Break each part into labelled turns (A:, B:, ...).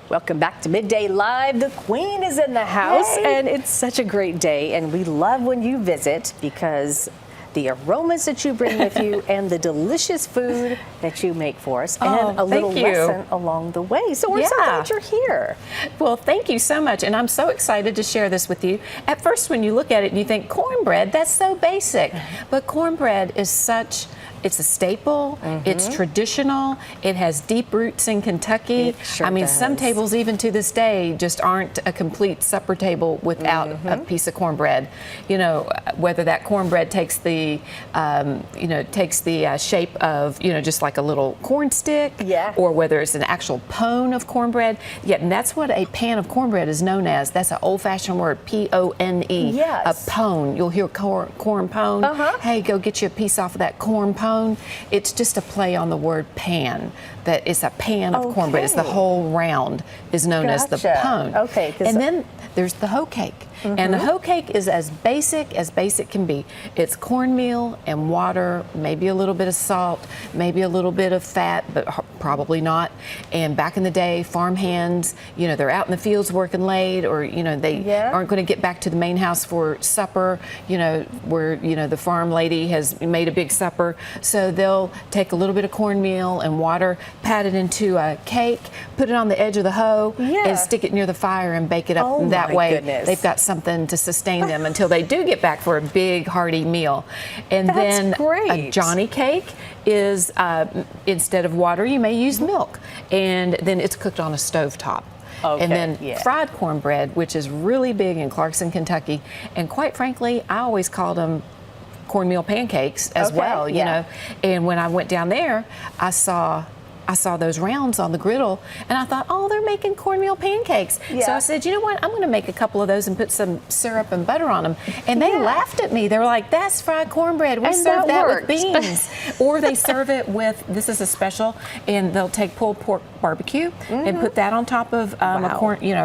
A: Welcome back to Midday Live. The Queen is in the house,
B: Yay.
A: and it's such a great day. And we love when you visit because the aromas that you bring with you and the delicious food that you make for us and a little lesson along the way. So we're so glad you're here.
B: Well, thank you so much. And I'm so excited to share this with you. At first, when you look at it, you think cornbread, that's so basic. But cornbread is it's a staple, it's traditional, it has deep roots in Kentucky.
A: It sure
B: I mean,
A: does.
B: some tables even to this day just aren't a complete supper table without a piece of cornbread. You know, whether that cornbread takes the, shape of, just like a little corn stick, or whether it's an actual pone of cornbread. Yeah, and that's what a pan of cornbread is known as. That's an old-fashioned word, P-O-N-E.
A: Yes.
B: A pone. You'll hear corn pone. Hey, go get you a piece off of that corn pone. It's just a play on the word pan. That is a pan of cornbread. It's the whole round is known as the pone.
A: Okay.
B: And then there's the hoe cake. And the hoe cake is as basic can be. It's cornmeal and water, maybe a little bit of salt, maybe a little bit of fat, but probably not. And back in the day, farm hands, they're out in the fields working late, or they aren't going to get back to the main house for supper, where the farm lady has made a big supper. So they'll take a little bit of cornmeal and water, pat it into a cake, put it on the edge of the hoe, and stick it near the fire and bake it up. And that way they've got something to sustain them until they do get back for a big hearty meal. And then a Johnny cake is instead of water you may use milk, and then it's cooked on a stovetop. And then fried cornbread, which is really big in Clarkson, Kentucky, and quite frankly I always called them cornmeal pancakes as well, you know. And when I went down there, I saw those rounds on the griddle, and I thought, oh, they're making cornmeal pancakes. So I said, you know what, I'm going to make a couple of those and put some syrup and butter on them. And they laughed at me. They were like, that's fried cornbread. We serve that with beans. Or they serve it with, this is a special, and they'll take pulled pork barbecue and put that on top of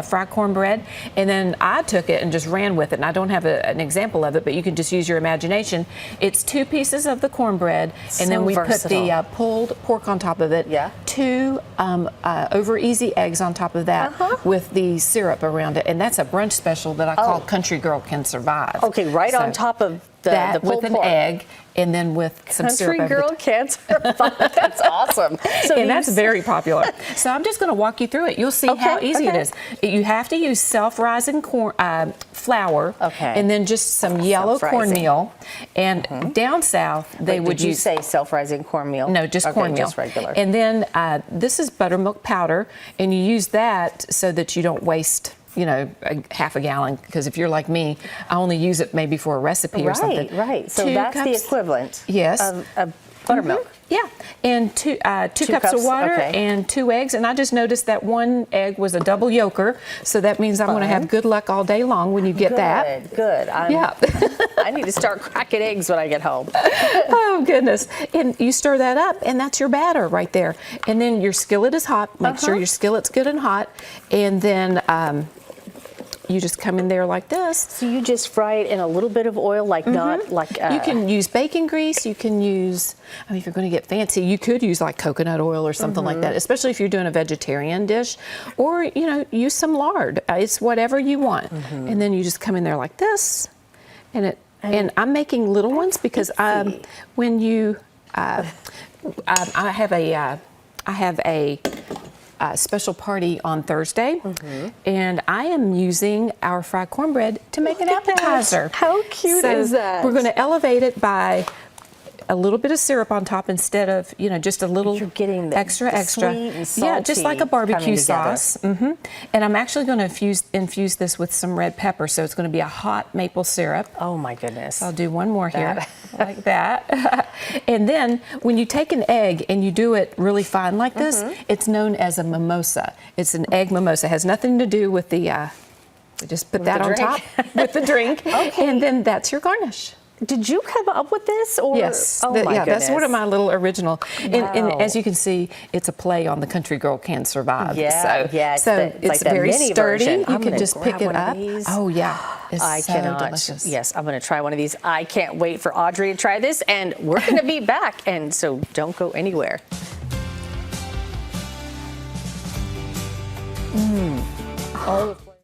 B: fried cornbread. And then I took it and just ran with it. And I don't have an example of it, but you can just use your imagination. It's 2 pieces of the cornbread, and then we put the pulled pork on top of it. 2 over easy eggs on top of that with the syrup around it, and that's a brunch special that I call Country Girl Can Survive.
A: Okay, on top of the
B: with an egg, and then with some syrup.
A: Country Girl Can Survive. That's awesome.
B: And that's very popular. So I'm just going to walk you through it. You'll see how easy it is. You have to use self-rising flour, and then just some yellow cornmeal. And down south, they would use.
A: Did you say self-rising cornmeal?
B: No, just cornmeal.
A: Just regular.
B: And then this is buttermilk powder, and you use that so that you don't waste a half a gallon, because if you're like me, I only use it maybe for a recipe or something.
A: Right. So that's the equivalent of buttermilk.
B: Yeah, and two cups of water and 2 eggs. And I just noticed that 1 egg was a double yolker, so that means I'm going to have good luck all day long when you get that.
A: Good. I need to start cracking eggs when I get home.
B: Oh, goodness. And you stir that up, and that's your batter right there. And then your skillet is hot. Make sure your skillet's good and hot. And then you just come in there like this.
A: So you just fry it in a little bit of oil, not like.
B: You can use bacon grease. You can use. I mean, if you're going to get fancy, you could use like coconut oil or something like that. Especially if you're doing a vegetarian dish, or use some lard. It's whatever you want. And then you just come in there like this, and I'm making little ones because when you, I have a special party on Thursday, and I am using our fried cornbread to make an appetizer.
A: How cute is that?
B: We're going to elevate it by a little bit of syrup on top instead of just a little.
A: You're getting the
B: extra
A: sweet and salty,
B: just like a barbecue sauce. And I'm actually going to infuse this with some red pepper, so it's going to be a hot maple syrup.
A: Oh my goodness.
B: I'll do one more here like that. And then when you take an egg and you do it really fine like this, it's known as a mimosa. It's an egg mimosa. It has nothing to do with the just put that on top with the drink. And then that's your garnish.
A: Did you come up with this? Or?
B: Yes.
A: Oh my goodness.
B: That's one of my little original. And as you can see, it's a play on the Country Girl Can Survive. So it's very sturdy. You can just pick it up. Oh yeah. It's so delicious.
A: Yes, I'm going to try one of these. I can't wait for Audrey to try this, and we're going to be back. And so don't go anywhere. All the flavors.